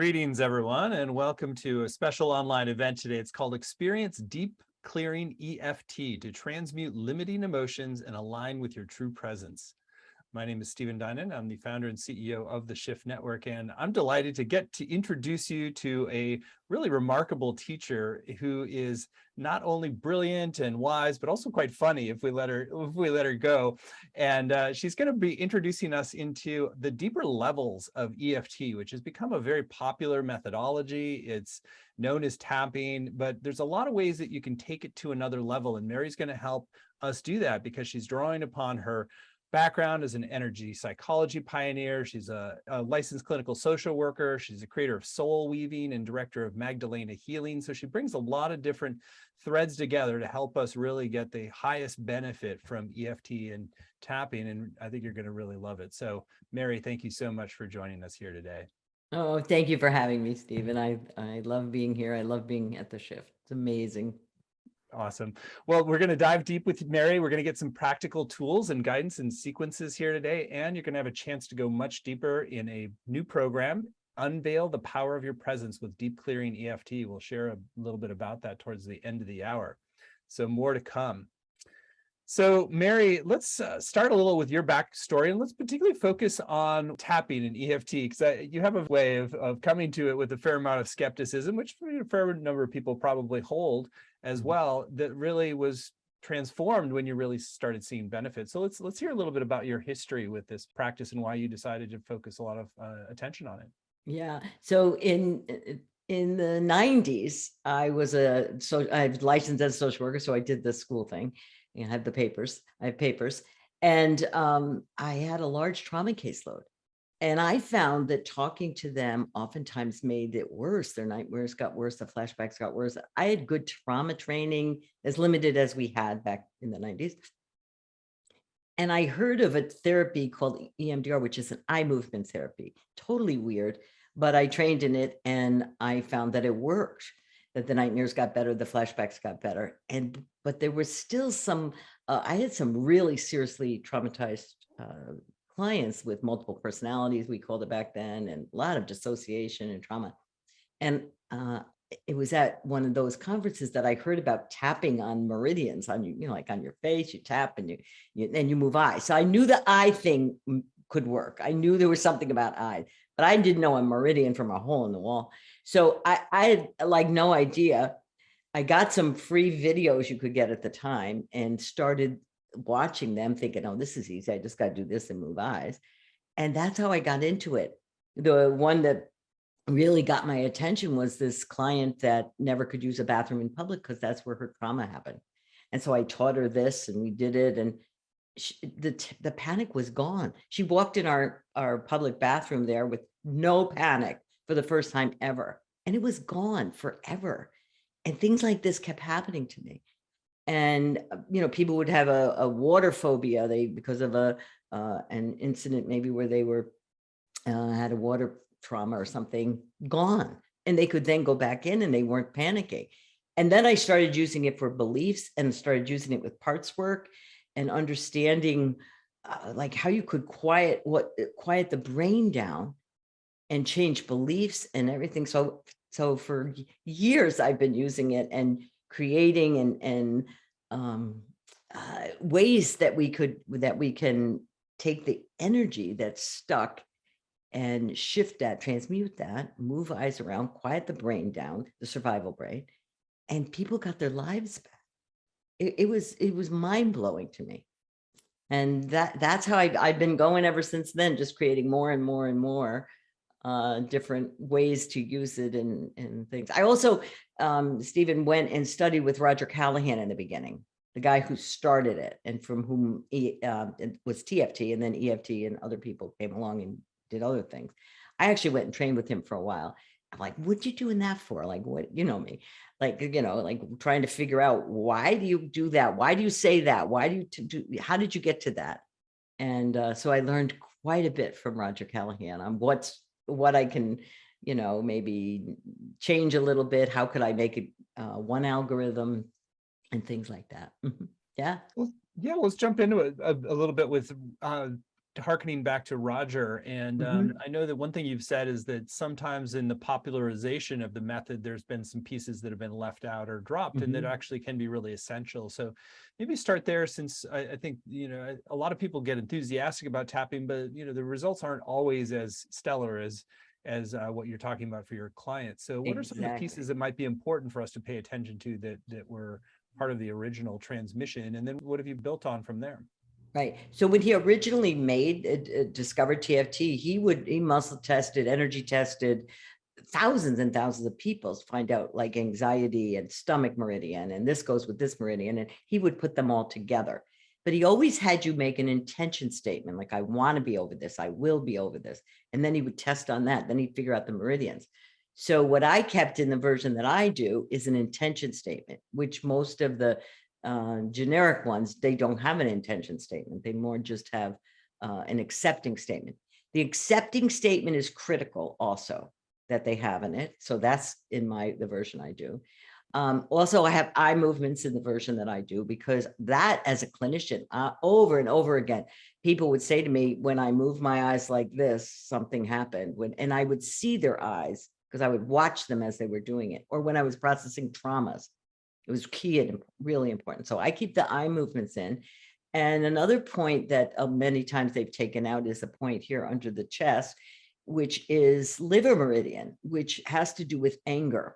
Greetings, everyone, and welcome to a special online event today. It's called Experience Deep Clearing EFT to transmute limiting emotions and align with your true presence. My name is Stephen Dinan. I'm the founder and CEO of the Shift Network, and I'm delighted to get to introduce you to a really remarkable teacher who is not only brilliant and wise, but also quite funny if we let her go. And she's going to be introducing us into the deeper levels of EFT, which has become a very popular methodology. It's known as tapping, but there's a lot of ways that you can take it to another level. And Mary's going to help us do that because she's drawing upon her background as an energy psychology pioneer. She's a licensed clinical social worker. She's a creator of soul weaving and director of Magdalena Healing. So she brings a lot of different threads together to help us really get the highest benefit from EFT and tapping. And I think you're going to really love it. So Mary, thank you so much for joining us here today. Oh, thank you for having me, Stephen. I love being here. I love being at the Shift. It's amazing. Awesome. Well, we're going to dive deep with Mary. We're going to get some practical tools and guidance and sequences here today. And you're going to have a chance to go much deeper in a new program, Unveil the Power of Your Presence with Deep Clearing EFT. We'll share a little bit about that towards the end of the hour. So more to come. So Mary, let's start a little with your backstory, and let's particularly focus on tapping and EFT, because you have a way of coming to it with a fair amount of skepticism, which a fair number of people probably hold as well, that really was transformed when you really started seeing benefits. So let's hear a little bit about your history with this practice and why you decided to focus a lot of attention on it. Yeah. So in the 90s, I was I was licensed as a social worker, so I did the school thing. I have the papers. I have papers, and I had a large trauma caseload, and I found that talking to them oftentimes made it worse. Their nightmares got worse. The flashbacks got worse. I had good trauma training, as limited as we had back in the 90s. And I heard of a therapy called EMDR, which is an eye movement therapy. Totally weird, but I trained in it and I found that it worked, that the nightmares got better, the flashbacks got better. But there was still some, I had some really seriously traumatized clients with multiple personalities, we called it back then, and a lot of dissociation and trauma. And it was at one of those conferences that I heard about tapping on meridians on you, like on your face, you tap and you move eyes. So I knew the eye thing could work. I knew there was something about eyes, but I didn't know a meridian from a hole in the wall. So I had like no idea. I got some free videos you could get at the time and started watching them thinking, oh, this is easy. I just got to do this and move eyes. And that's how I got into it. The one that really got my attention was this client that never could use a bathroom in public because that's where her trauma happened. And so I taught her this and we did it. And the panic was gone. She walked in our public bathroom there with no panic for the first time ever. And it was gone forever. And things like this kept happening to me. And, people would have a water phobia, because of an incident maybe where they were had a water trauma or something, gone. And they could then go back in and they weren't panicking. And then I started using it for beliefs and started using it with parts work and understanding like how you could quiet the brain down and change beliefs and everything. So for years I've been using it and creating and ways that we can take the energy that's stuck and shift that, transmute that, move eyes around, quiet the brain down, the survival brain, and people got their lives back. It was mind-blowing to me. And that's how I've been going ever since then, just creating more and more and more different ways to use it and things. I also, Stephen, went and studied with Roger Callahan in the beginning, the guy who started it and from whom it was TFT, and then EFT and other people came along and did other things. I actually went and trained with him for a while. I'm like, what you doing that for? Like, what, me, like, like trying to figure out, why do you do that? Why do you say that? Why do you how did you get to that? And so I learned quite a bit from Roger Callahan on what I can, maybe change a little bit. How could I make it one algorithm and things like that? Yeah. Well, yeah, let's jump into it a little bit with hearkening back to Roger, and I know that one thing you've said is that sometimes in the popularization of the method, there's been some pieces that have been left out or dropped, and that actually can be really essential. So maybe start there, since I think, you know, a lot of people get enthusiastic about tapping, but, you know, the results aren't always as stellar as what you're talking about for your clients. So what are some of the pieces that might be important for us to pay attention to that were part of the original transmission? And then what have you built on from there? Right. So when he originally discovered TFT, he muscle tested, energy tested thousands and thousands of people to find out like anxiety and stomach meridian, and this goes with this meridian, and he would put them all together. But he always had you make an intention statement, like, I want to be over this, I will be over this. And then he would test on that. Then he'd figure out the meridians. So what I kept in the version that I do is an intention statement, which most of the generic ones, they don't have an intention statement. They more just have an accepting statement. The accepting statement is critical also that they have in it. So that's in the version I do. Also, I have eye movements in the version that I do, because that, as a clinician, over and over again, people would say to me, when I move my eyes like this, something happened. And I would see their eyes because I would watch them as they were doing it. Or when I was processing traumas, it was key and really important. So I keep the eye movements in. And another point that many times they've taken out is a point here under the chest, which is liver meridian, which has to do with anger.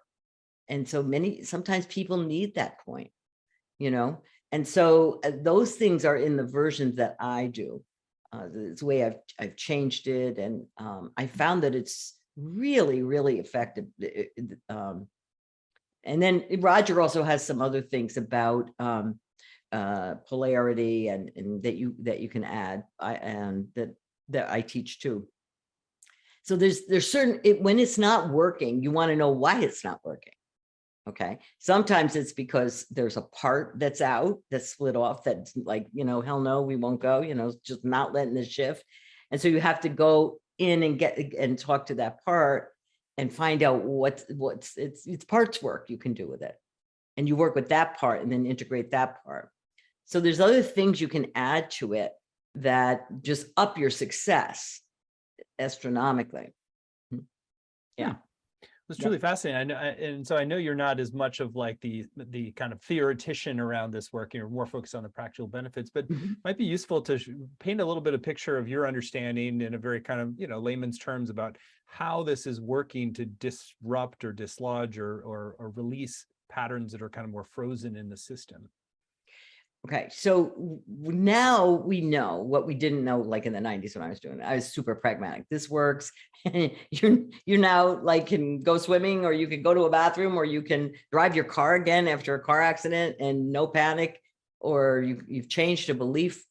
And so sometimes people need that point, you know? And so those things are in the versions that I do. It's the way I've changed it. And I found that it's really, really effective. And then Roger also has some other things about polarity and that you can add, and that I teach too. So there's certain, when it's not working, you want to know why it's not working. Okay. Sometimes it's because there's a part that's out, that's split off, that's like, you know, hell no, we won't go, you know, just not letting this shift. And so you have to go in and talk to that part and find out it's parts work you can do with it. And you work with that part and then integrate that part. So there's other things you can add to it that just up your success astronomically. Yeah. It's truly fascinating. I know, and so I know you're not as much of like the kind of theoretician around this work. You're more focused on the practical benefits, but might be useful to paint a little bit of picture of your understanding in a very kind of, you know, layman's terms about how this is working to disrupt or dislodge or release patterns that are kind of more frozen in the system. Okay, so now we know what we didn't know, like in the 90s when I was doing it. I was super pragmatic. This works. you're now like can go swimming, or you can go to a bathroom, or you can drive your car again after a car accident and no panic, or you've changed a belief.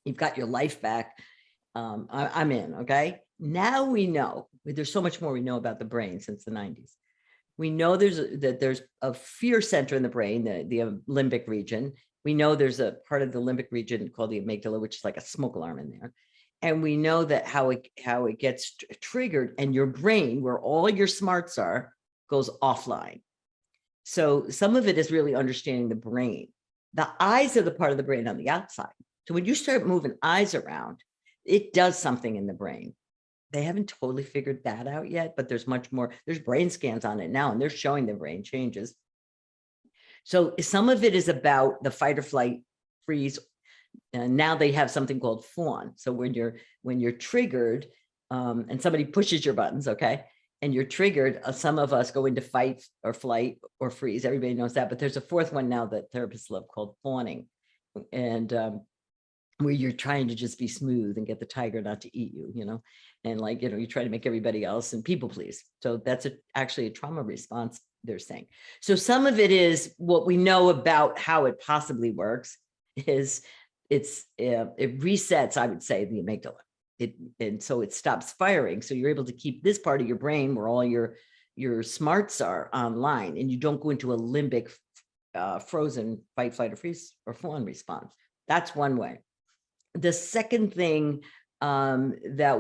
You've got your life back. I'm in, okay? Now we know, there's so much more we know about the brain since the 90s. We know there's a fear center in the brain, the limbic region. We know there's a part of the limbic region called the amygdala, which is like a smoke alarm in there. And we know that how it gets triggered, and your brain, where all your smarts are, goes offline. So some of it is really understanding the brain. The eyes are the part of the brain on the outside. So when you start moving eyes around, it does something in the brain. They haven't totally figured that out yet, but there's much more. There's brain scans on it now, and they're showing the brain changes. So some of it is about the fight or flight, freeze. And now they have something called fawn. So when you're triggered, and somebody pushes your buttons, okay, and you're triggered, some of us go into fight or flight or freeze. Everybody knows that, but there's a fourth one now that therapists love called fawning, and where you're trying to just be smooth and get the tiger not to eat you, you know, and like, you know, you try to make everybody else and people please. So that's actually a trauma response, they're saying. So some of it is what we know about how it possibly works is it resets, I would say, the amygdala. And so it stops firing. So you're able to keep this part of your brain where all your smarts are online, and you don't go into a limbic frozen fight, flight, or freeze or fawn response. That's one way. The second thing that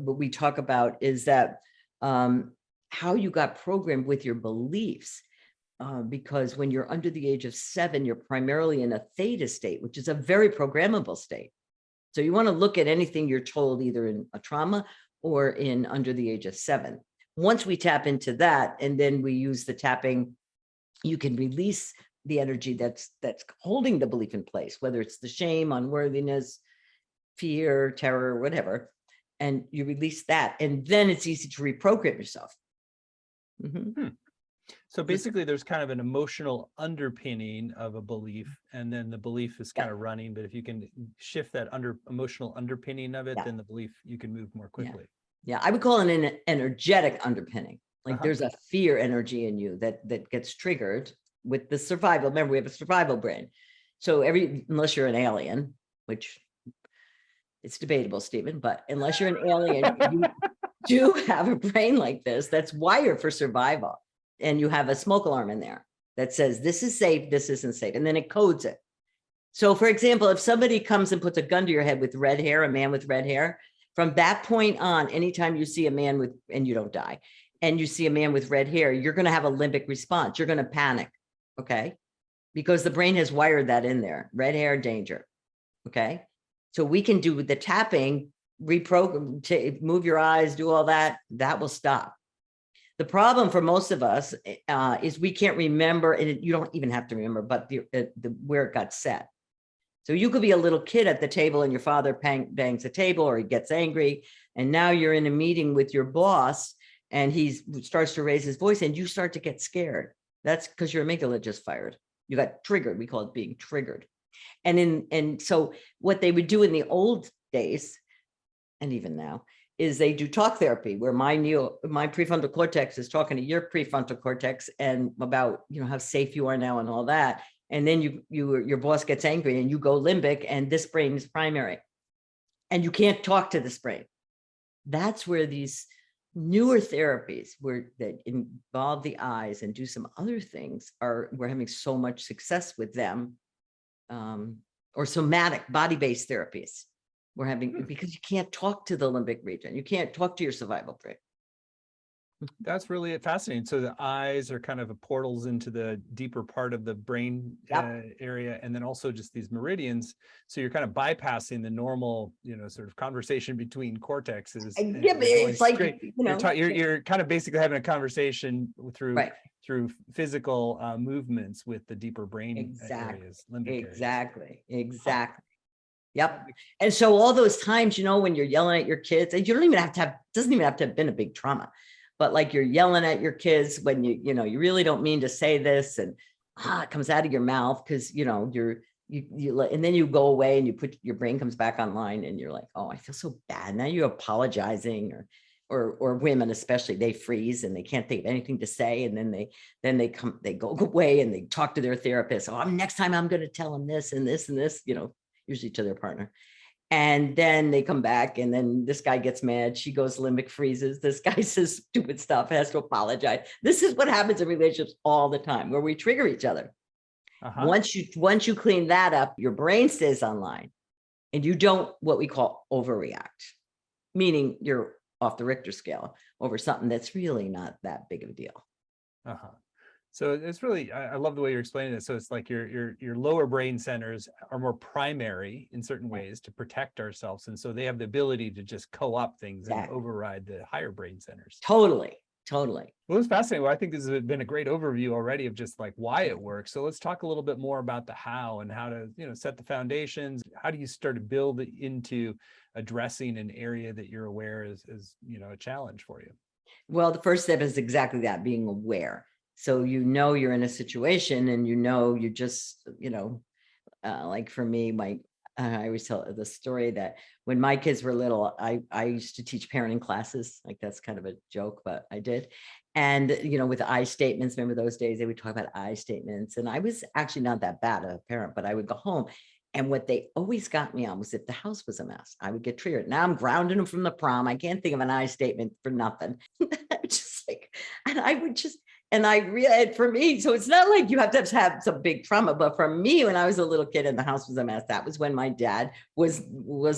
we talk about is that how you got programmed with your beliefs. Because when you're under the age of 7, you're primarily in a theta state, which is a very programmable state. So you want to look at anything you're told either in a trauma or in under the age of 7. Once we tap into that, and then we use the tapping, you can release the energy that's holding the belief in place, whether it's the shame, unworthiness, fear, terror, whatever, and you release that, and then it's easy to reprogram yourself. So basically there's kind of an emotional underpinning of a belief, and then the belief is kind of running, but if you can shift that emotional underpinning of it, then the belief, you can move more quickly. Yeah, I would call it an energetic underpinning. Like there's a fear energy in you that gets triggered with the survival. Remember, we have a survival brain. So unless you're an alien, which it's debatable, Stephen, but unless you're an alien, you do have a brain like this that's wired for survival. And you have a smoke alarm in there that says, this is safe, this isn't safe. And then it codes it. So for example, if somebody comes and puts a gun to your head with red hair, a man with red hair, from that point on, anytime you see a man with, and you don't die, and you see a man with red hair, you're going to have a limbic response. You're going to panic. Okay. Because the brain has wired that in there. Red hair, danger. Okay. So we can do the tapping, reprogram, move your eyes, do all that. That will stop. The problem for most of us is we can't remember, and you don't even have to remember, but where it got set. So you could be a little kid at the table and your father bangs the table or he gets angry. And now you're in a meeting with your boss and he starts to raise his voice and you start to get scared. That's because your amygdala just fired. You got triggered. We call it being triggered. And so what they would do in the old days, and even now, is they do talk therapy where my prefrontal cortex is talking to your prefrontal cortex and about, how safe you are now and all that. And then your boss gets angry and you go limbic and this brain is primary and you can't talk to this brain. That's where these newer therapies that involve the eyes and do some other things we're having so much success with them, or somatic body-based therapies. We're having, because you can't talk to the limbic region. You can't talk to your survival brain. That's really fascinating. So the eyes are kind of portals into the deeper part of the brain area, and then also just these meridians. So you're kind of bypassing the normal, sort of conversation between cortexes. It's like you're kind of basically having a conversation through physical movements with the deeper brain areas. Exactly. Yep. And so all those times, when you're yelling at your kids, and you don't even have to doesn't even have to have been a big trauma, but like you're yelling at your kids when you really don't mean to say this, and it comes out of your mouth because you and then you go away and your brain comes back online and you're like, oh, I feel so bad. Now you're apologizing, or women especially, they freeze and they can't think of anything to say, and then they go away and they talk to their therapist. Oh, next time I'm going to tell them this and this and this, usually to their partner. And then they come back and then this guy gets mad. She goes limbic, freezes. This guy says stupid stuff, has to apologize. This is what happens in relationships all the time, where we trigger each other. Once you clean that up, your brain stays online and you don't, what we call, overreact, meaning you're off the Richter scale over something that's really not that big of a deal. So it's really, I love the way you're explaining it. So it's like your lower brain centers are more primary in certain ways to protect ourselves. And so they have the ability to just co-opt things and override the higher brain centers. Totally. Well, it's fascinating. Well, I think this has been a great overview already of just like why it works. So let's talk a little bit more about the how and how to, set the foundations. How do you start to build it into addressing an area that you're aware is a challenge for you? Well, the first step is exactly that, being aware. So you're in a situation and you just, like for me, I always tell the story that when my kids were little, I used to teach parenting classes. Like that's kind of a joke, but I did. And, with I statements, remember those days, they would talk about I statements. And I was actually not that bad a parent, but I would go home. And what they always got me on was if the house was a mess, I would get triggered. Now I'm grounding them from the prom. I can't think of an I statement for nothing. Just like, and I would just, and I realized for me, so it's not like you have to have some big trauma, but for me, when I was a little kid and the house was a mess, that was when my dad was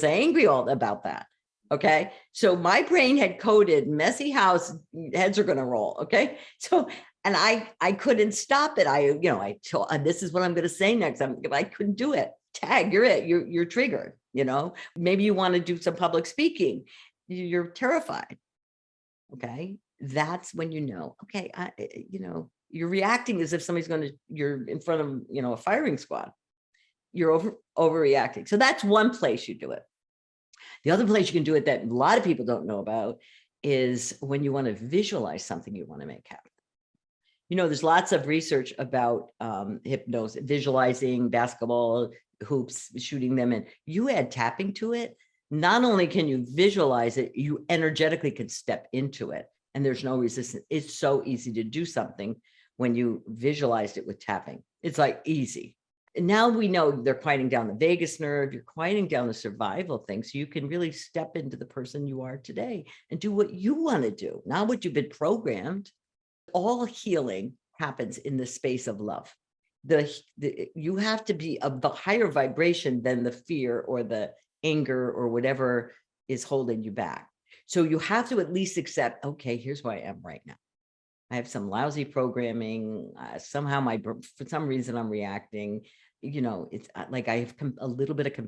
angry all about that. Okay. So my brain had coded messy house, heads are going to roll. Okay. So And I couldn't stop it. I told, this is what I'm going to say next. I couldn't do it. Tag, you're it. You're triggered. Maybe you want to do some public speaking. You're terrified. Okay. That's when okay, you're reacting as if you're in front of, a firing squad. You're overreacting. So that's one place you do it. The other place you can do it that a lot of people don't know about is when you want to visualize something you want to make happen. There's lots of research about hypnosis, visualizing basketball hoops, shooting them, and you add tapping to it. Not only can you visualize it, you energetically can step into it, and there's no resistance. It's so easy to do something when you visualized it with tapping. It's like easy. And now we know they're quieting down the vagus nerve, you're quieting down the survival thing, so you can really step into the person you are today and do what you want to do, not what you've been programmed. All healing happens in the space of love. You have to be of the higher vibration than the fear or the anger or whatever is holding you back. So you have to at least accept, okay, here's where I am right now. I have some lousy programming. Somehow for some reason I'm reacting. It's like I have a little bit of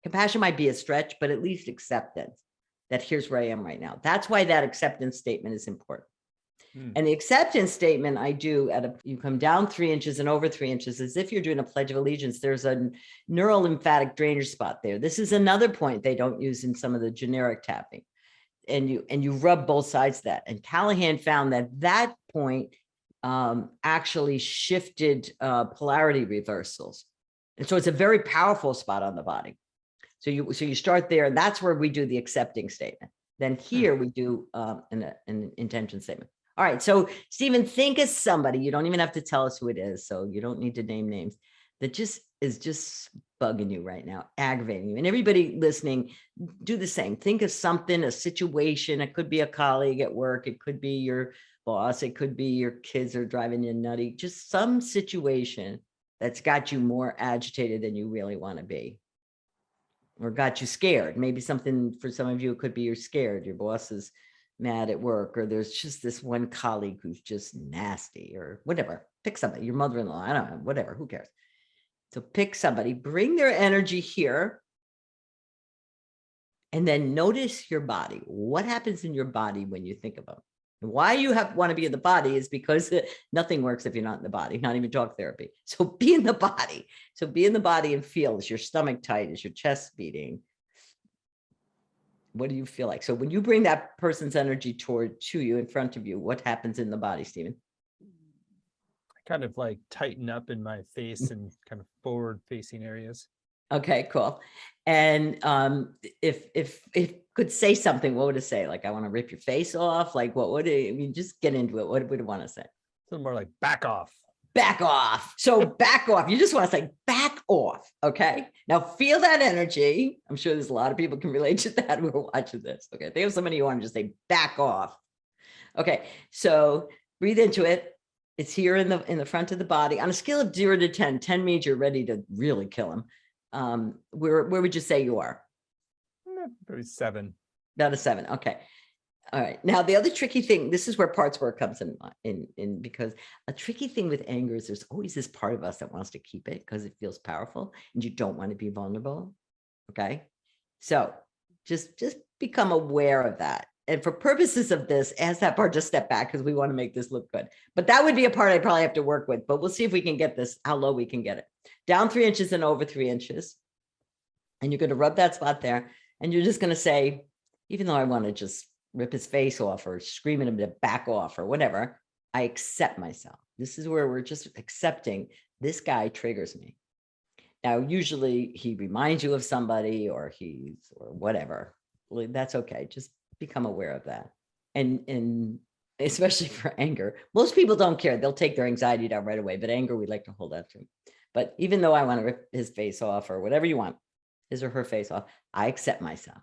compassion might be a stretch, but at least acceptance that here's where I am right now. That's why that acceptance statement is important. And the acceptance statement I do you come down 3 inches and over 3 inches as if you're doing a Pledge of Allegiance. There's a neural lymphatic drainage spot there. This is another point they don't use in some of the generic tapping. And you rub both sides of that. And Callahan found that point actually shifted polarity reversals. And so it's a very powerful spot on the body. So you start there, and that's where we do the accepting statement. Then here we do an intention statement. All right. So Stephen, think of somebody, you don't even have to tell us who it is. So you don't need to name names, that is just bugging you right now, aggravating you. And everybody listening, do the same. Think of something, a situation. It could be a colleague at work. It could be your boss. It could be your kids are driving you nutty. Just some situation that's got you more agitated than you really want to be, or got you scared. Maybe something for some of you, it could be you're scared. Your boss is mad at work, or there's just this one colleague who's just nasty, or whatever. Pick somebody, your mother-in-law, I don't know, whatever, who cares? So pick somebody, bring their energy here, and then notice your body. What happens in your body when you think about it? Why you want to be in the body is because nothing works if you're not in the body, not even talk therapy. So be in the body. So be in the body and feel, is your stomach tight? Is your chest beating? What do you feel like? So when you bring that person's energy to you, in front of you, what happens in the body, Stephen? Kind of like tighten up in my face and kind of forward facing areas. Okay, cool. And if could say something, what would it say? Like, I want to rip your face off. Like, what would it, I mean, just get into it. What would it want to say? Something more like back off. Back off. So back off. You just want to say back off. Okay. Now feel that energy. I'm sure there's a lot of people can relate to that who are watching this. Okay. Think of somebody you want to just say back off. Okay. So breathe into it. It's here in the front of the body. On a scale of 0 to 10, 10 means you're ready to really kill him. Where would you say you are? Maybe 7. About a 7. Okay. All right. Now, the other tricky thing, this is where parts work comes in, because a tricky thing with anger is there's always this part of us that wants to keep it because it feels powerful and you don't want to be vulnerable. Okay. So just become aware of that. And for purposes of this, ask that part to step back because we want to make this look good. But that would be a part I probably have to work with, but we'll see if we can get this, how low we can get it. Down 3 inches and over 3 inches. And you're going to rub that spot there. And you're just going to say, even though I want to just rip his face off or scream at him to back off or whatever, I accept myself. This is where we're just accepting this guy triggers me. Now, usually he reminds you of somebody or whatever. Well, that's okay. Just become aware of that. And especially for anger, most people don't care. They'll take their anxiety down right away, but anger, we like to hold on to. But even though I want to rip his face off or whatever you want, his or her face off, I accept myself.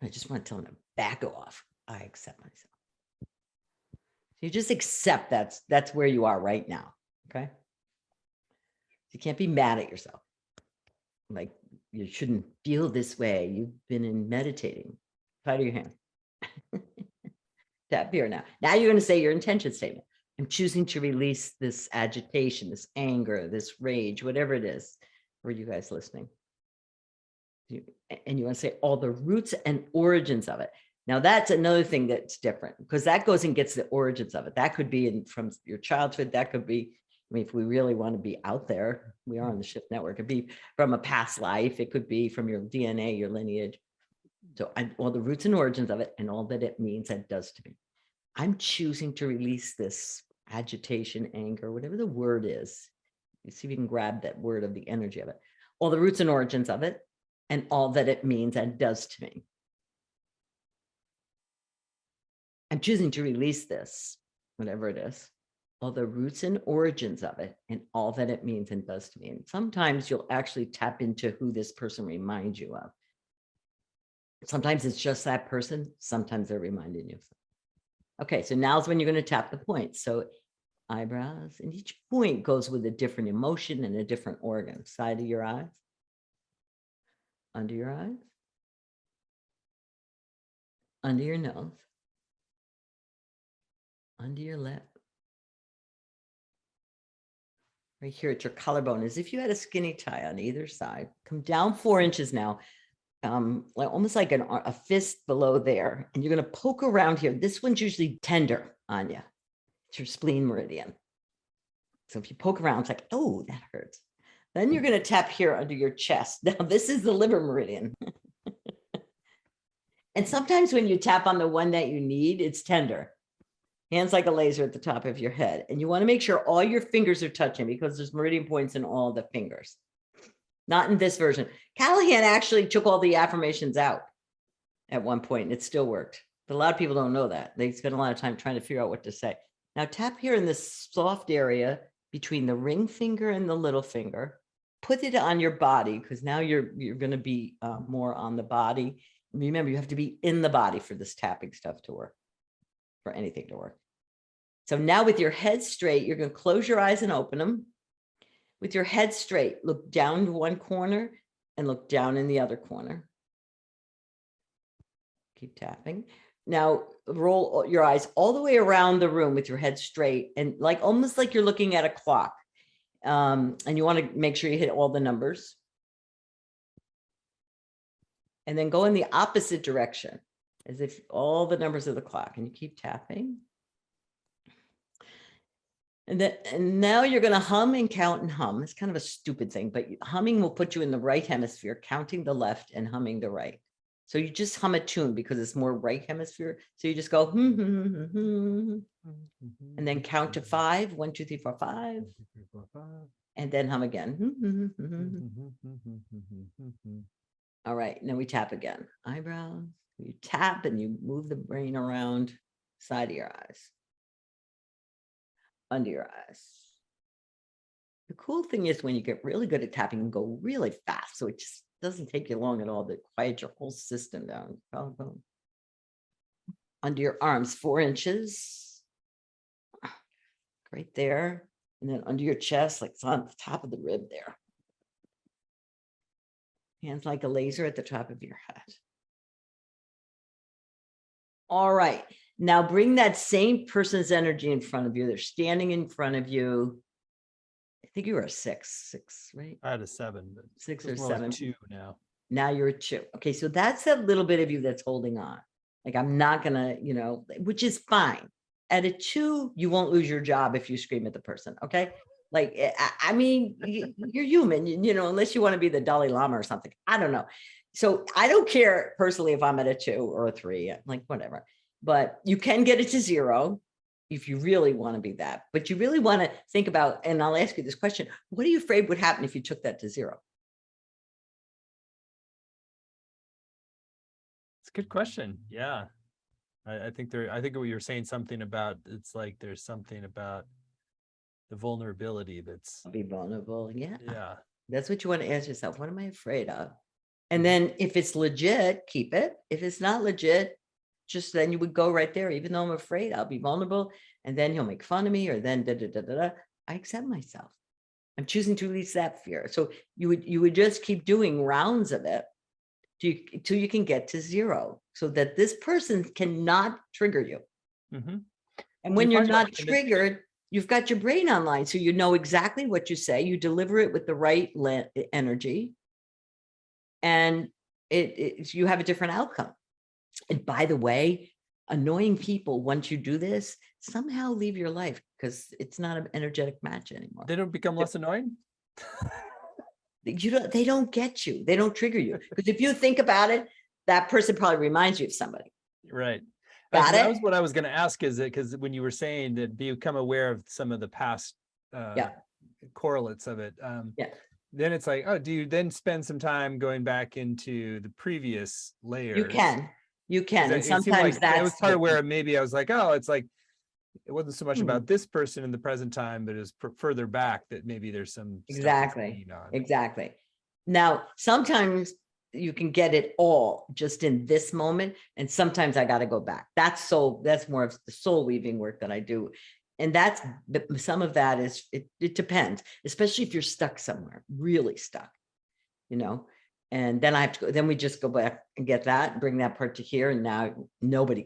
I just want to tell him to back off. I accept myself. You just accept that's where you are right now. Okay. You can't be mad at yourself. Like, you shouldn't feel this way. You've been in meditating. Try to your hand. Tap here now. Now you're going to say your intention statement. I'm choosing to release this agitation, this anger, this rage, whatever it is. For you guys listening. And you want to say all the roots and origins of it. Now that's another thing that's different, because that goes and gets the origins of it. That could be from your childhood. That could be, I mean, if we really want to be out there, we are on the Shift Network. It could be from a past life. It could be from your DNA, your lineage. So all the roots and origins of it and all that it means and does to me. I'm choosing to release this agitation, anger, whatever the word is. You see if you can grab that word of the energy of it. All the roots and origins of it and all that it means and does to me. I'm choosing to release this, whatever it is, all the roots and origins of it and all that it means and does to me. And sometimes you'll actually tap into who this person reminds you of. Sometimes it's just that person. Sometimes they're reminding you. Okay, so now's when you're going to tap the points. So eyebrows, and each point goes with a different emotion and a different organ. Side of your eyes, under your eyes, under your nose, under your lip, right here at your collarbone, as if you had a skinny tie on either side. Come down 4 inches now, like almost like a fist below there, and you're going to poke around here. This one's usually tender on you. It's your spleen meridian. So if you poke around, it's like, oh, that hurts. Then you're going to tap here under your chest. Now this is the liver meridian. And sometimes when you tap on the one that you need, it's tender. Hands like a laser at the top of your head. And you want to make sure all your fingers are touching, because there's meridian points in all the fingers. Not in this version. Callahan actually took all the affirmations out at one point, and it still worked. But a lot of people don't know that. They spend a lot of time trying to figure out what to say. Now tap here in this soft area between the ring finger and the little finger. Put it on your body, because now you're going to be more on the body. Remember, you have to be in the body for this tapping stuff to work, for anything to work. So now with your head straight, you're going to close your eyes and open them. With your head straight, look down one corner and look down in the other corner. Keep tapping. Now roll your eyes all the way around the room with your head straight, and like almost like you're looking at a clock. And you want to make sure you hit all the numbers. And then go in the opposite direction, as if all the numbers of the clock, and you keep tapping. And now you're going to hum and count and hum. It's kind of a stupid thing, but humming will put you in the right hemisphere, counting the left and humming the right. So you just hum a tune because it's more right hemisphere. So you just go, and then count to 5, 1, 2, 3, 4, 5, and then hum again. All right, and then we tap again. Eyebrows, you tap and you move the brain around, side of your eyes, under your eyes. The cool thing is when you get really good at tapping, you can go really fast. So it just doesn't take you long at all to quiet your whole system down. Under your arms, 4 inches, right there. And then under your chest, like it's on the top of the rib there. Hands like a laser at the top of your head. All right. Now bring that same person's energy in front of you. They're standing in front of you. I think you were a 6, right? I had a 7, but 6 or more 7. like 2 now. Now you're a 2. Okay, so that's that little bit of you that's holding on. Like, I'm not gonna, which is fine. At a 2, you won't lose your job if you scream at the person. Okay. Like, I mean, you're human, unless you want to be the Dalai Lama or something. I don't know. So I don't care personally if I'm at a 2 or a 3, like whatever, but you can get it to 0 if you really want to be that, but you really want to think about, and I'll ask you this question. What are you afraid would happen if you took that to 0? It's a good question. Yeah. I think what you're saying something about, it's like, there's something about the vulnerability that's Be vulnerable. Yeah. Yeah. That's what you want to ask yourself. What am I afraid of? And then if it's legit, keep it. If it's not legit, just then you would go right there. Even though I'm afraid, I'll be vulnerable. And then he'll make fun of me, or then I accept myself. I'm choosing to release that fear. So you would just keep doing rounds of it till you can get to 0, so that this person cannot trigger you. And Do you when you're find not like triggered, you've got your brain online. So you know exactly what you say, you deliver it with the right energy, and you have a different outcome. And by the way, annoying people, once you do this, somehow leave your life because it's not an energetic match anymore. they don't become less annoying? They don't get you. They don't trigger you. Because if you think about it, that person probably reminds you of somebody. Right. Got That it? was what I was going to ask, is it because when you were saying that become aware of some of the past Yeah. correlates of it, Yeah. then it's like, oh, do you then spend some time going back into the previous layers? You can. You can. And It seemed like sometimes that was that's part of where maybe I was like, oh, it's like, it wasn't so much Hmm. about this person in the present time, but it's further back that maybe there's some stuff that's Exactly. hanging on. Exactly. Now, sometimes you can get it all just in this moment, and sometimes I got to go back. That's more of the soul weaving work that I do. And that's some of that is it depends, especially if you're stuck somewhere, really stuck, you know. And then I have to go, then we just go back and get that, bring that part to here. And now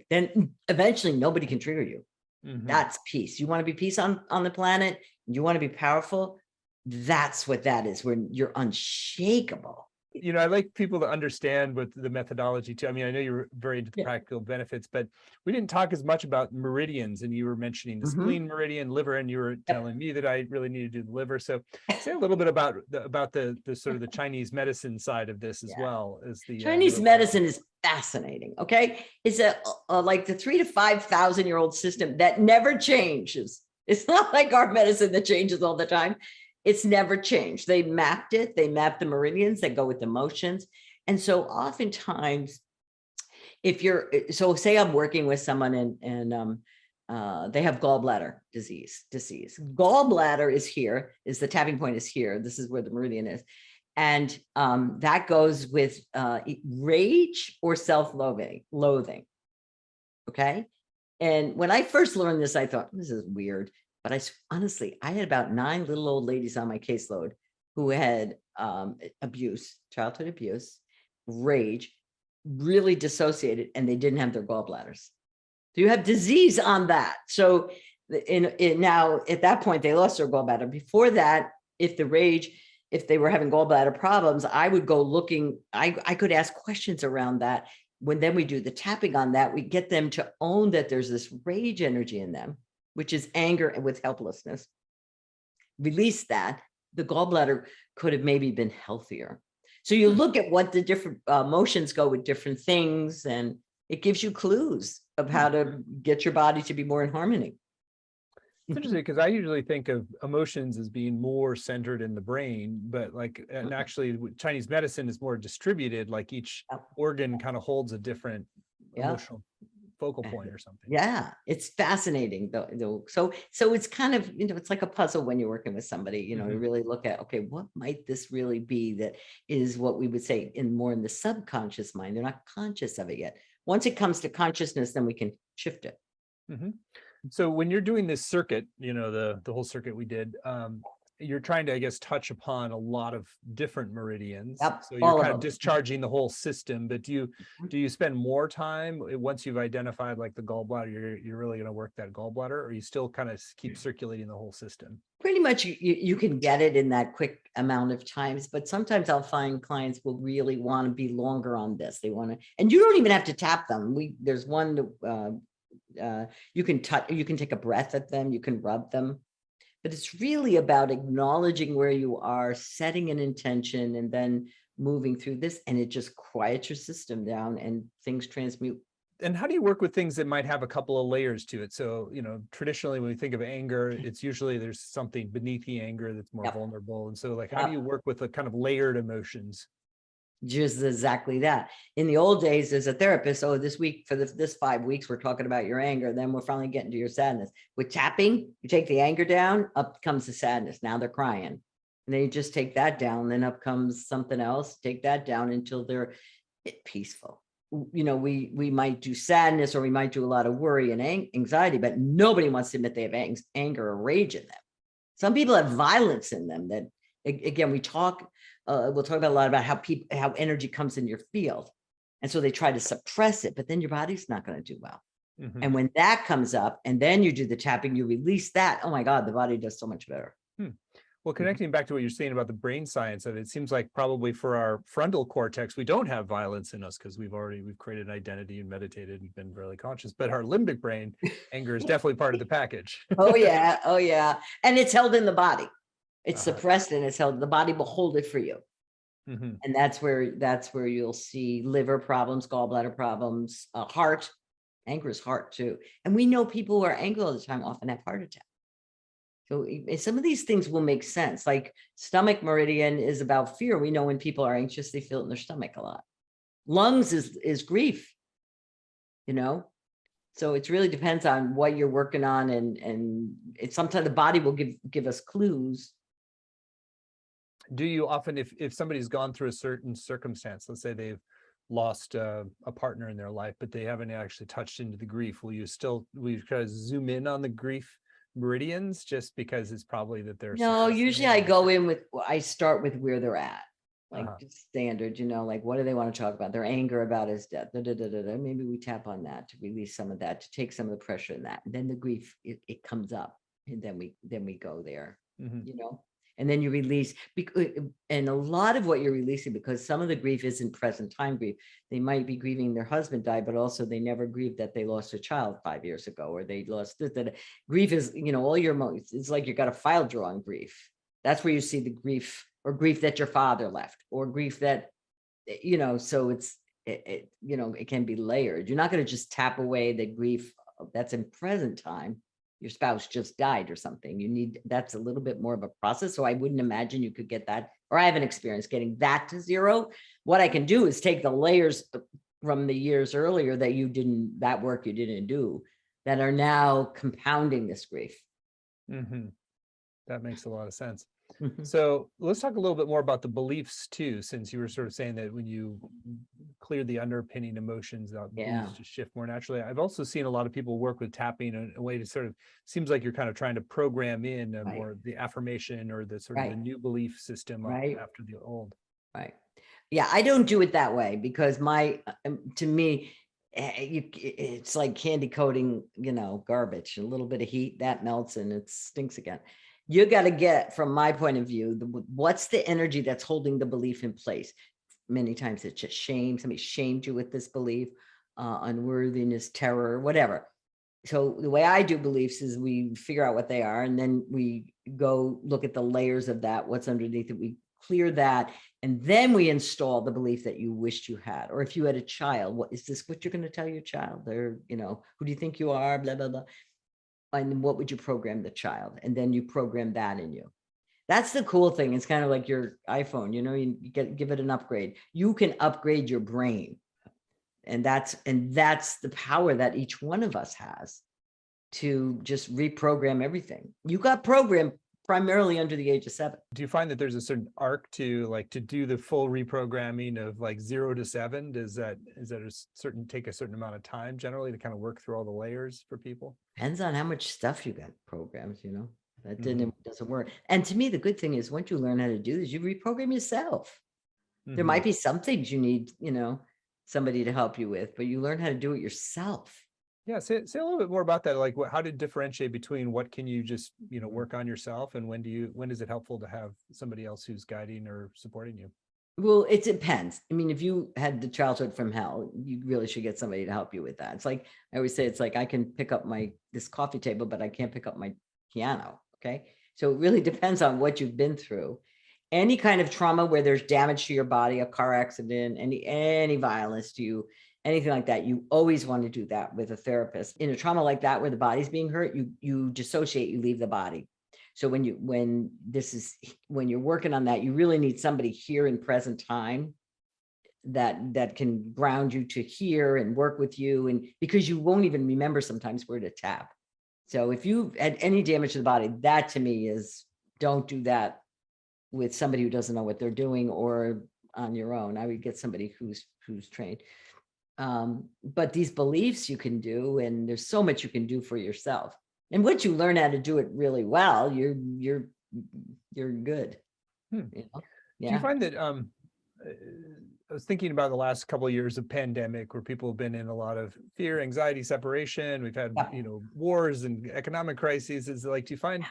then eventually nobody can trigger you. Mhm. That's peace. You want to be peace on the planet, you want to be powerful. That's what that is, when you're unshakable. You know, I like people to understand with the methodology too. I mean, I know you're very into the Yeah. practical benefits, but we didn't talk as much about meridians, and you were mentioning the Mhm. spleen meridian, liver, and you were telling me that I really need to do the liver. So say a little bit about the sort of the Chinese medicine side of this as Yeah. well as the Chinese medicine is fascinating. Okay. It's a like the 3,000 to 5,000-year-old system that never changes. It's not like our medicine that changes all the time. It's never changed. They mapped it. They mapped the meridians that go with emotions. And so oftentimes, if you're, so say I'm working with someone and they have gallbladder disease. Gallbladder is here, is the tapping point is here. This is where the meridian is. And that goes with rage or self-loathing. Okay. And when I first learned this, I thought, this is weird. But honestly, I had about 9 little old ladies on my caseload who had childhood abuse, rage, really dissociated, and they didn't have their gallbladders. So you have disease on that. So now at that point, they lost their gallbladder. Before that, if they were having gallbladder problems, I would go looking, I could ask questions around that. Then we do the tapping on that, we get them to own that there's this rage energy in them, which is anger with helplessness. Release that, the gallbladder could have maybe been healthier. So you look at what the different emotions go with different things, and it gives you clues of how to get your body to be more in harmony. It's interesting because I usually think of emotions as being more centered in the brain, but like, and actually Chinese medicine is more distributed, like each organ kind of holds a different emotional focal point or something. Yeah, it's fascinating though. So it's kind of, it's like a puzzle when you're working with somebody, you really look at, okay, what might this really be that is what we would say more in the subconscious mind. They're not conscious of it yet. Once it comes to consciousness, then we can shift it. So when you're doing this circuit, the whole circuit we did, you're trying to, I guess, touch upon a lot of different meridians. Yep, So you're kind of discharging the whole system, but do you spend more time once you've identified like the gallbladder, you're really going to work that gallbladder, or you still kind of keep circulating the whole system? Pretty much you can get it in that quick amount of times, but sometimes I'll find clients will really want to be longer on this. They want to, and you don't even have to tap them. There's one, you can take a breath at them, you can rub them. But it's really about acknowledging where you are, setting an intention, and then moving through this, and it just quiets your system down and things transmute. And how do you work with things that might have a couple of layers to it? So, traditionally when we think of anger, it's usually there's something beneath the anger that's more vulnerable. And so like, how do you work with the kind of layered emotions? Just exactly that. In the old days, as a therapist, this week for this 5 weeks, we're talking about your anger. Then we're finally getting to your sadness. With tapping, you take the anger down, up comes the sadness. Now they're crying. And then you just take that down, then up comes something else. Take that down until they're peaceful. We might do sadness, or we might do a lot of worry and anxiety, but nobody wants to admit they have anger or rage in them. Some people have violence in them that, again, we'll talk about a lot about how energy comes in your field. And so they try to suppress it, but then your body's not going to do well. Mhm. And when that comes up and then you do the tapping, you release that. Oh my God, the body does so much better. Hmm. Well, connecting back to what you're saying about the brain science of it, it seems like probably for our frontal cortex, we don't have violence in us because we've created an identity and meditated and been really conscious. But our limbic brain, anger is definitely part of the package. Oh yeah. Oh yeah. And it's held in the body. It's Uh-huh. suppressed and it's held. The body will hold it for you. Mhm. And that's where you'll see liver problems, gallbladder problems, heart. Anger is heart too. And we know people who are angry all the time often have heart attacks. So some of these things will make sense. Like stomach meridian is about fear. We know when people are anxious, they feel it in their stomach a lot. Lungs is grief, you know? So it really depends on what you're working on. And it's sometimes the body will give us clues. Do you often, if somebody's gone through a certain circumstance, let's say they've lost a partner in their life, but they haven't actually touched into the grief, will you kind of zoom in on the grief meridians just because it's probably that they're No, suppressing usually it? I go in with, I start with where they're at. Like Uh-huh. standard, like what do they want to talk about? Their anger about his death. Maybe we tap on that to release some of that, to take some of the pressure in that. And then the grief, it comes up, and then we go there, Mhm. and then you release. And a lot of what you're releasing, because some of the grief isn't present time grief. They might be grieving their husband died, but also they never grieved that they lost a child 5 years ago, or they lost this. That grief is, all your emotions. It's like you got a file drawing grief. That's where you see the grief, or grief that your father left, or grief that, so it can be layered. You're not going to just tap away the grief that's in present time. Your spouse just died or something. That's a little bit more of a process. So I wouldn't imagine you could get that, or I haven't experienced getting that to zero. What I can do is take the layers from the years earlier that work you didn't do, that are now compounding this grief. Mhm. That makes a lot of sense. Mhm. So let's talk a little bit more about the beliefs too, since you were sort of saying that when you clear the underpinning emotions, the Yeah. beliefs just shift more naturally. I've also seen a lot of people work with tapping in a way to sort of, seems like you're kind of trying to program in Right. more the affirmation or the sort of the Right. new belief system Right. after the old. Right. Yeah, I don't do it that way because to me, it's like candy coating, garbage. A little bit of heat that melts and it stinks again. You got to get, from my point of view, what's the energy that's holding the belief in place? Many times it's just shame. Somebody shamed you with this belief, unworthiness, terror, whatever. So the way I do beliefs is we figure out what they are, and then we go look at the layers of that, what's underneath it. We clear that, and then we install the belief that you wished you had. Or if you had a child, what you're going to tell your child? Or, who do you think you are? Blah, blah, blah. And what would you program the child? And then you program that in you. That's the cool thing. It's kind of like your iPhone, you give it an upgrade. You can upgrade your brain. And that's the power that each one of us has to just reprogram everything. You got programmed primarily under the age of 7. Do you find that there's a certain arc to do the full reprogramming of like 0 to 7? Is that take a certain amount of time generally to kind of work through all the layers for people? Depends on how much stuff you got programmed, that Mhm. doesn't work. And to me, the good thing is once you learn how to do this, you reprogram yourself. There Mhm. might be some things you need, somebody to help you with, but you learn how to do it yourself. Yeah, say a little bit more about that. Like, how to differentiate between what can you just work on yourself, and when is it helpful to have somebody else who's guiding or supporting you? Well, it depends. I mean, if you had the childhood from hell, you really should get somebody to help you with that. It's like I always say, it's like I can pick up this coffee table, but I can't pick up my piano. Okay. So it really depends on what you've been through. Any kind of trauma where there's damage to your body, a car accident, any violence to you, anything like that, you always want to do that with a therapist. In a trauma like that, where the body's being hurt, you dissociate, you leave the body. So when you're working on that, you really need somebody here in present time that can ground you to here and work with you, and because you won't even remember sometimes where to tap. So if you had any damage to the body, that to me is, don't do that with somebody who doesn't know what they're doing or on your own. I would get somebody who's trained. But these beliefs you can do, and there's so much you can do for yourself. And once you learn how to do it really well, you're good. Hmm. You know? Do you Yeah. find that I was thinking about the last couple of years of pandemic where people have been in a lot of fear, anxiety, separation. We've had, Yeah. wars and economic crises. Is like, do you find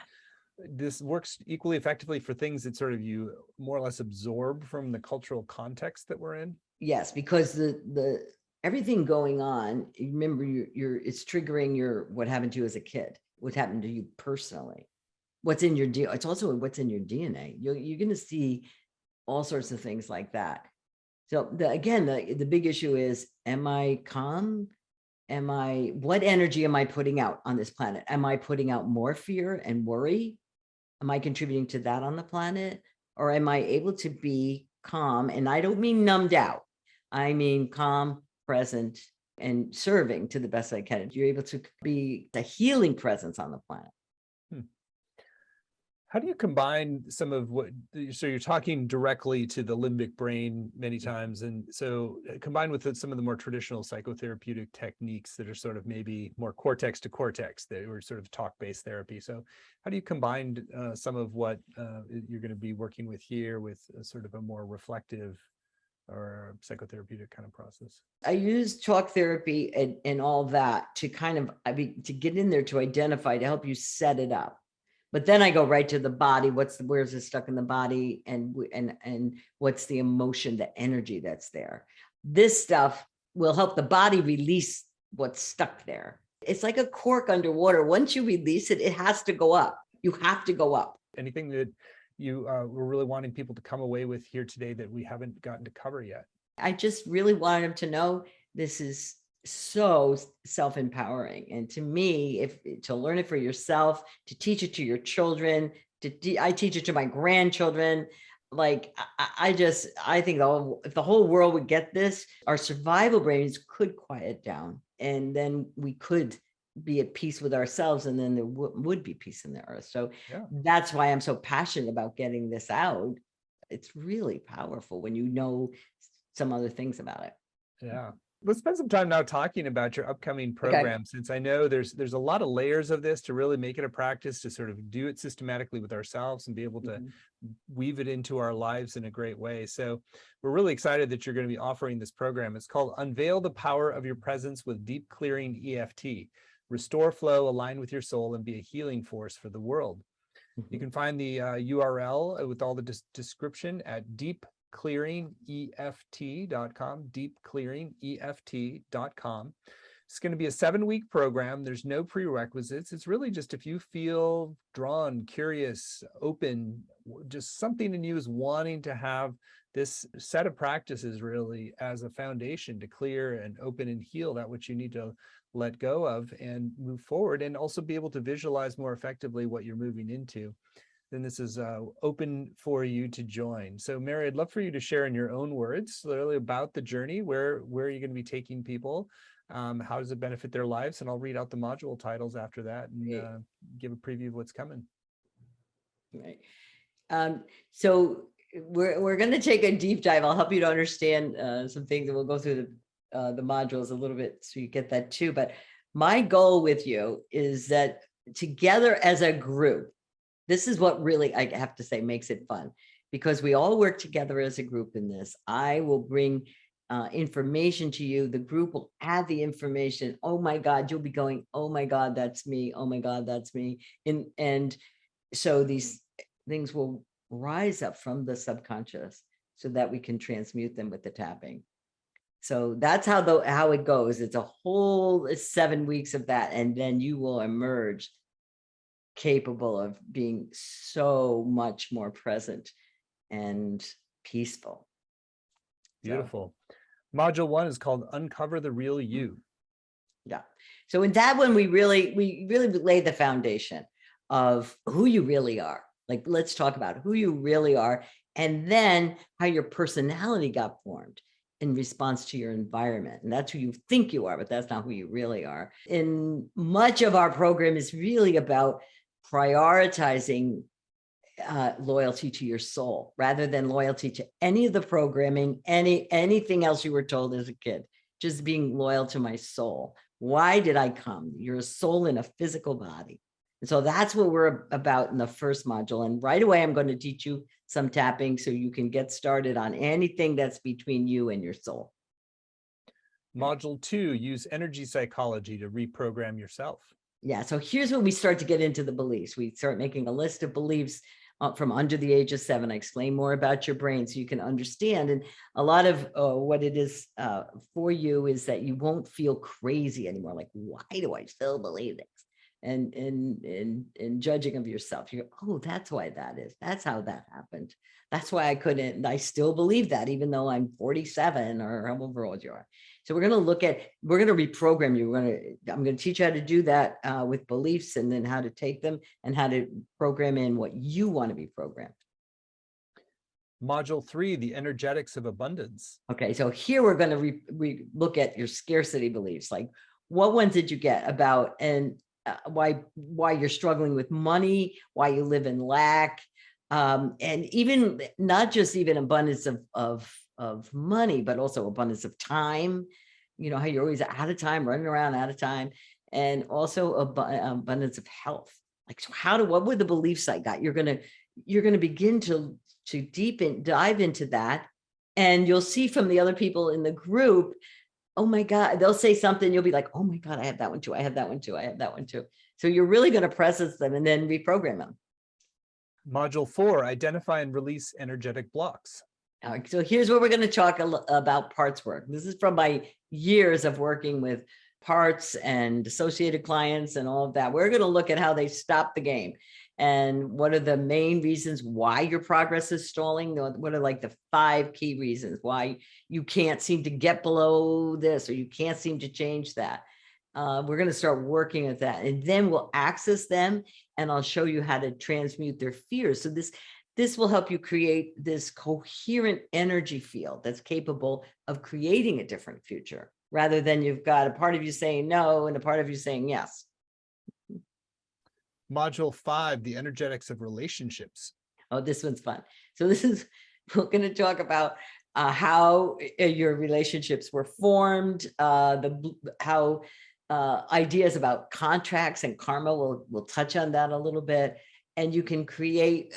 this works equally effectively for things that sort of you more or less absorb from the cultural context that we're in? Yes, because the everything going on, remember it's triggering what happened to you as a kid, what happened to you personally, what's in your it's also what's in your DNA. You're going to see all sorts of things like that. So the big issue is, am I calm? What energy am I putting out on this planet? Am I putting out more fear and worry? Am I contributing to that on the planet? Or am I able to be calm? And I don't mean numbed out. I mean calm, present, and serving to the best I can. You're able to be a healing presence on the planet. How do you combine some of what, so you're talking directly to the limbic brain many times, and so combined with some of the more traditional psychotherapeutic techniques that are sort of maybe more cortex to cortex, that were sort of talk-based therapy. So how do you combine some of what you're going to be working with here with sort of a more reflective or psychotherapeutic kind of process? I use talk therapy and all that to kind of, to get in there, to identify, to help you set it up. But then I go right to the body. Where's it stuck in the body, and what's the emotion, the energy that's there. This stuff will help the body release what's stuck there. It's like a cork underwater. Once you release it, it has to go up. You have to go up. Anything that you were really wanting people to come away with here today that we haven't gotten to cover yet? I just really wanted them to know this is so self-empowering. And to me, to learn it for yourself, to teach it to your children, I teach it to my grandchildren. Like, I think if the whole world would get this, our survival brains could quiet down, and then we could be at peace with ourselves, and then there would be peace in the earth. So that's why I'm so passionate about getting this out. It's really powerful when you know some other things about it. Yeah. Let's spend some time now talking about your upcoming program, since I know there's a lot of layers of this to really make it a practice, to sort of do it systematically with ourselves and be able to weave it into our lives in a great way. So we're really excited that you're going to be offering this program. It's called Unveil the Power of Your Presence with Deep Clearing EFT. Restore flow, align with your soul, and be a healing force for the world. You can find the URL with all the description at deepclearingeft.com, deepclearingeft.com. It's going to be a 7-week program. There's no prerequisites. It's really just if you feel drawn, curious, open, just something in you is wanting to have this set of practices really as a foundation to clear and open and heal that which you need to let go of and move forward, and also be able to visualize more effectively what you're moving into, then this is open for you to join. So Mary, I'd love for you to share in your own words literally about the journey. Where are you going to be taking people? How does it benefit their lives? And I'll read out the module titles after that and give a preview of what's coming. Right. So we're going to take a deep dive. I'll help you to understand some things, and we'll go through the modules a little bit so you get that too. But my goal with you is that together as a group, this is what really, I have to say, makes it fun, because we all work together as a group in this. I will bring information to you. The group will add the information. Oh my God, you'll be going, oh my God, that's me. Oh my God, that's me. And so these things will rise up from the subconscious so that we can transmute them with the tapping. So that's how it goes. It's a whole 7 weeks of that. And then you will emerge capable of being so much more present and peaceful. Beautiful. Module 1 is called Uncover the Real You. Yeah. So in that one, we really lay the foundation of who you really are. Like, let's talk about who you really are, and then how your personality got formed in response to your environment. And that's who you think you are, but that's not who you really are. And much of our program is really about prioritizing loyalty to your soul rather than loyalty to any of the programming, anything else you were told as a kid. Just being loyal to my soul. Why did I come? You're a soul in a physical body. And so that's what we're about in the first module. And right away, I'm going to teach you some tapping so you can get started on anything that's between you and your soul. Module 2, use energy psychology to reprogram yourself. Yeah. So here's when we start to get into the beliefs. We start making a list of beliefs from under the age of 7. I explain more about your brain so you can understand. And a lot of what it is for you is that you won't feel crazy anymore. Like, why do I still believe this? And judging of yourself, you go, oh, that's why that is. That's how that happened. That's why I couldn't. I still believe that, even though I'm 47 or however old you are. So we're going to reprogram you. I'm going to teach you how to do that with beliefs, and then how to take them and how to program in what you want to be programmed. Module 3, the energetics of abundance. Okay, so here we're going to look at your scarcity beliefs. Like, what ones did you get about, and why you're struggling with money, why you live in lack, and even not just even abundance of money, but also abundance of time. You know, how you're always out of time, running around out of time, and also abundance of health. Like, so what would the beliefs I got? You're gonna begin to dive into that, and you'll see from the other people in the group, oh my God, they'll say something, you'll be like, oh my God, I have that one too. I have that one too. I have that one too. So you're really going to process them and then reprogram them. Module 4, identify and release energetic blocks. So here's where we're going to talk about parts work. This is from my years of working with parts and associated clients and all of that. We're going to look at how they stop the game and what are the main reasons why your progress is stalling. What are like the 5 key reasons why you can't seem to get below this, or you can't seem to change that. We're going to start working with that, and then we'll access them, and I'll show you how to transmute their fears. So this will help you create this coherent energy field that's capable of creating a different future, rather than you've got a part of you saying no and a part of you saying yes. Module 5, the energetics of relationships. Oh, this one's fun. So we're going to talk about how your relationships were formed, how ideas about contracts and karma, we'll touch on that a little bit. And you can create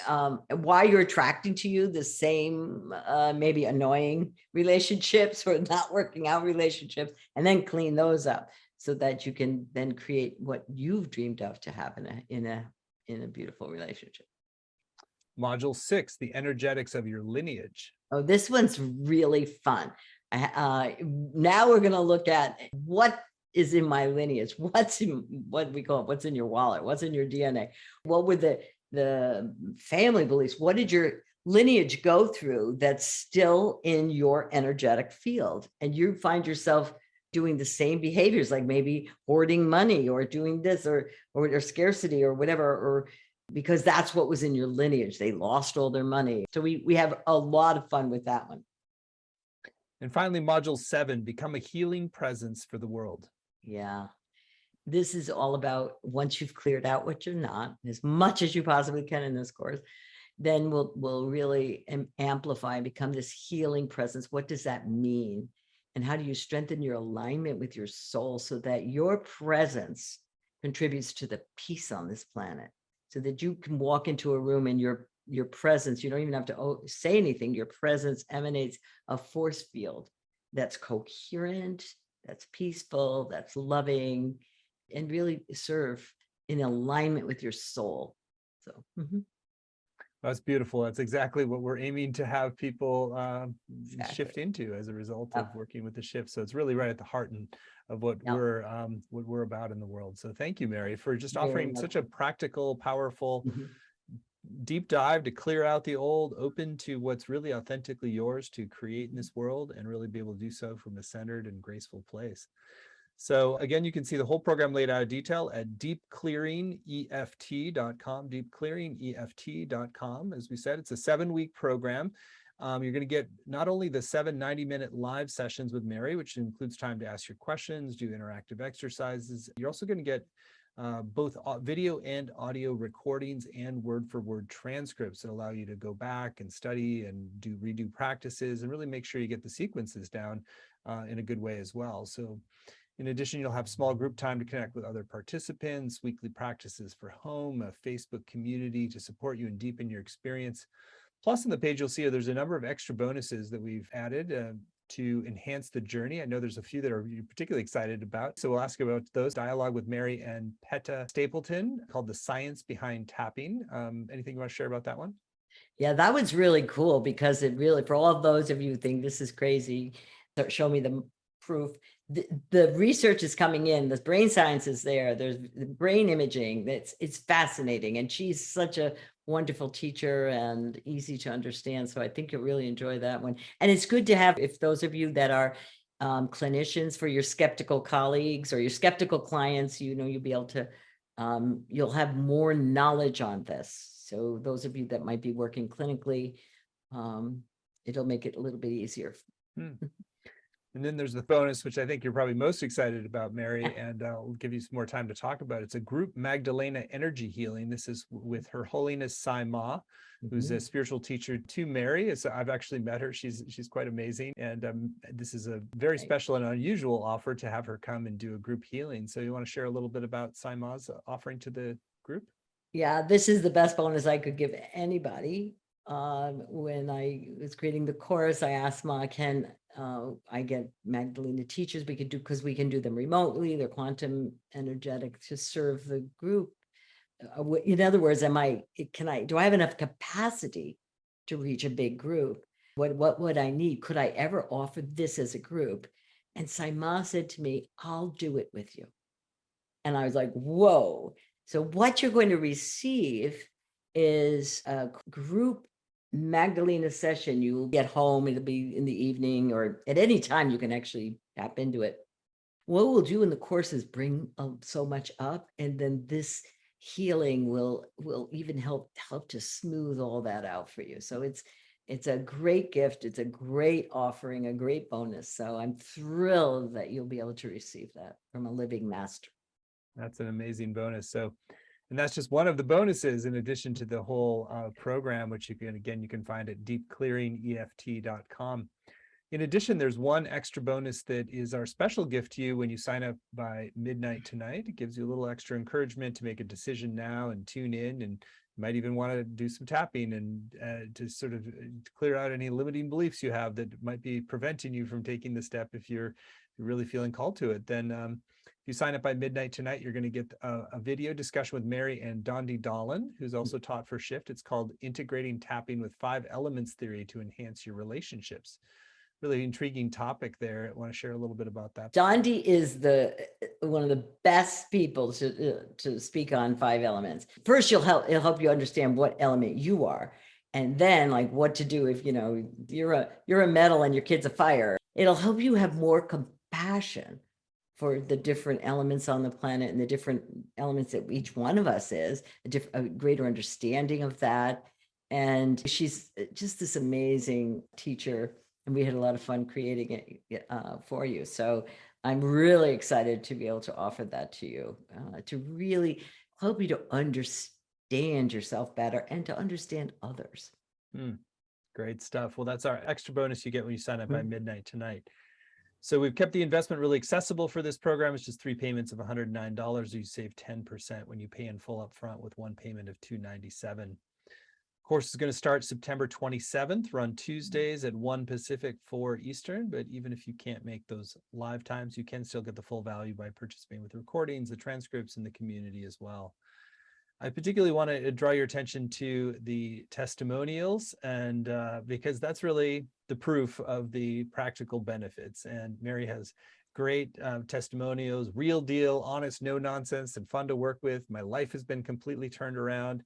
why you're attracting to you the same maybe annoying relationships or not working out relationships, and then clean those up so that you can then create what you've dreamed of to have in a beautiful relationship. Module 6, the energetics of your lineage. Oh, this one's really fun. Now we're going to look at what is in my lineage. What's in what we call it? What's in your wallet? What's in your DNA? What were the family beliefs? What did your lineage go through that's still in your energetic field? And you find yourself doing the same behaviors, like maybe hoarding money or doing this or scarcity or whatever, or because that's what was in your lineage. They lost all their money. So we have a lot of fun with that one. And finally, module 7, become a healing presence for the world. Yeah. This is all about, once you've cleared out what you're not, as much as you possibly can in this course, then we'll really amplify and become this healing presence. What does that mean? And how do you strengthen your alignment with your soul so that your presence contributes to the peace on this planet, so that you can walk into a room and your presence, you don't even have to say anything. Your presence emanates a force field that's coherent, that's peaceful, that's loving, and really serve in alignment with your soul. So That's beautiful. That's exactly what we're aiming to have people shift into as a result of working with the shift. So it's really right at the heart of what we're about in the world. So thank you, Mary, for just offering such a practical, powerful, deep dive to clear out the old, open to what's really authentically yours to create in this world, and really be able to do so from a centered and graceful place. So again, you can see the whole program laid out in detail at deepclearingeft.com, deepclearingeft.com. As we said, it's a 7-week program. You're going to get not only the 7 90-minute live sessions with Mary, which includes time to ask your questions, do interactive exercises. You're also going to get both video and audio recordings and word-for-word transcripts that allow you to go back and study and redo practices and really make sure you get the sequences down in a good way as well. So In addition, you'll have small group time to connect with other participants, weekly practices for home, a Facebook community to support you and deepen your experience. Plus, on the page, you'll see there's a number of extra bonuses that we've added to enhance the journey. I know there's a few that are you're particularly excited about. So we'll ask you about those. Dialogue with Mary and Peta Stapleton called The Science Behind Tapping. Anything you want to share about that one? Yeah, that was really cool because it really, for all of those of you who think this is crazy, show me the proof. The research is coming in, the brain science is there, there's the brain imaging, it's fascinating. And she's such a wonderful teacher and easy to understand. So I think you'll really enjoy that one. And it's good to have, if those of you that are clinicians, for your skeptical colleagues or your skeptical clients, you'll be able to, you'll have more knowledge on this. So those of you that might be working clinically, it'll make it a little bit easier. And then there's the bonus, which I think you're probably most excited about, Mary, and I'll give you some more time to talk about it. It's a group Magdalena energy healing. This is with Her Holiness Sai Ma, who's a spiritual teacher to Mary. So I've actually met her. She's quite amazing. And this is a very special and unusual offer to have her come and do a group healing. So you want to share a little bit about Sai Ma's offering to the group? Yeah, this is the best bonus I could give anybody. When I was creating the course, I asked Ma, can I get Magdalena teachers we could do, because we can do them remotely, they're quantum energetic, to serve the group. In other words, do I have enough capacity to reach a big group? What would I need? Could I ever offer this as a group? And Saima said to me, I'll do it with you. And I was like, whoa. So what you're going to receive is a group Magdalena session. You'll get home, it'll be in the evening or at any time you can actually tap into it. What we'll do in the course is bring so much up, and then this healing will even help to smooth all that out for you. So it's a great gift. It's a great offering, a great bonus. So I'm thrilled that you'll be able to receive that from a living master. That's an amazing bonus. So, and that's just one of the bonuses in addition to the whole program, which you can find at deepclearingeft.com. In addition, there's one extra bonus that is our special gift to you when you sign up by midnight tonight. It gives you a little extra encouragement to make a decision now and tune in, and you might even want to do some tapping and to sort of clear out any limiting beliefs you have that might be preventing you from taking the step if you're really feeling called to it. Then if you sign up by midnight tonight, you're going to get a video discussion with Mary and Dondi Dolan, who's also taught for Shift. It's called Integrating Tapping with 5 Elements Theory to Enhance Your Relationships. Really intriguing topic there. I want to share a little bit about that. Dondi is one of the best people to speak on 5 elements. First, it'll help you understand what element you are, and then like what to do if you're a metal and your kid's a fire. It'll help you have more compassion for the different elements on the planet and the different elements that each one of us is, a greater understanding of that. And she's just this amazing teacher. And we had a lot of fun creating it for you. So I'm really excited to be able to offer that to you, to really help you to understand yourself better and to understand others. Great stuff. Well, that's our extra bonus you get when you sign up by midnight tonight. So we've kept the investment really accessible for this program. It's just 3 payments of $109. You save 10% when you pay in full upfront with 1 payment of $297. Course is going to start September 27th, run Tuesdays at 1 Pacific, 4 Eastern. But even if you can't make those live times, you can still get the full value by participating with recordings, the transcripts, and the community as well. I particularly want to draw your attention to the testimonials, and because that's really the proof of the practical benefits. And Mary has great testimonials, real deal, honest, no nonsense, and fun to work with. My life has been completely turned around.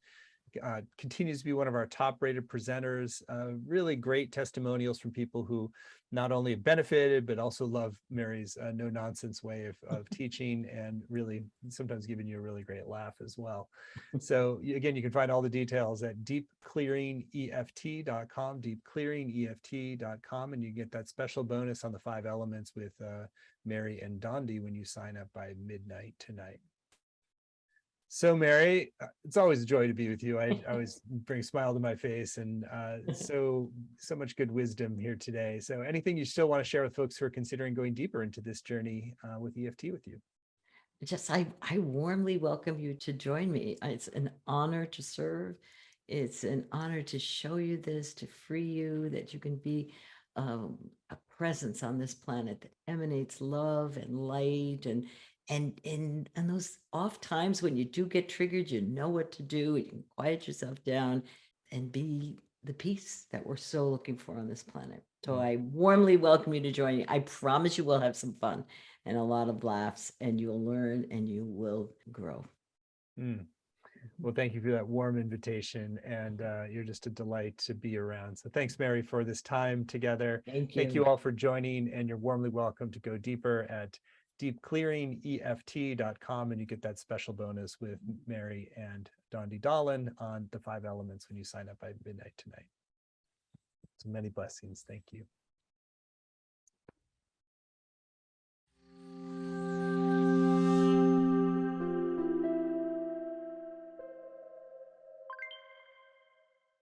Continues to be one of our top rated presenters. Really great testimonials from people who not only have benefited, but also love Mary's no nonsense way of teaching, and really sometimes giving you a really great laugh as well. So again, you can find all the details at deepclearingeft.com, deepclearingeft.com, and you get that special bonus on the 5 elements with Mary and Dondi when you sign up by midnight tonight. So Mary, it's always a joy to be with you. I always bring a smile to my face, and so much good wisdom here today. So anything you still want to share with folks who are considering going deeper into this journey with EFT with you? Just I warmly welcome you to join me. It's an honor to serve. It's an honor to show you this, to free you, that you can be a presence on this planet that emanates love and light, and those off times when you do get triggered, you know what to do. You can quiet yourself down and be the peace that we're so looking for on this planet. So I warmly welcome you to join me. I promise you we'll have some fun and a lot of laughs, and you'll learn and you will grow. Well, thank you for that warm invitation, and you're just a delight to be around. So thanks, Mary, for this time together. Thank you. Thank you all for joining, and you're warmly welcome to go deeper at deepclearingeft.com, and you get that special bonus with Mary and Dondi Dahlin on the 5 elements when you sign up by midnight tonight. So many blessings. Thank you.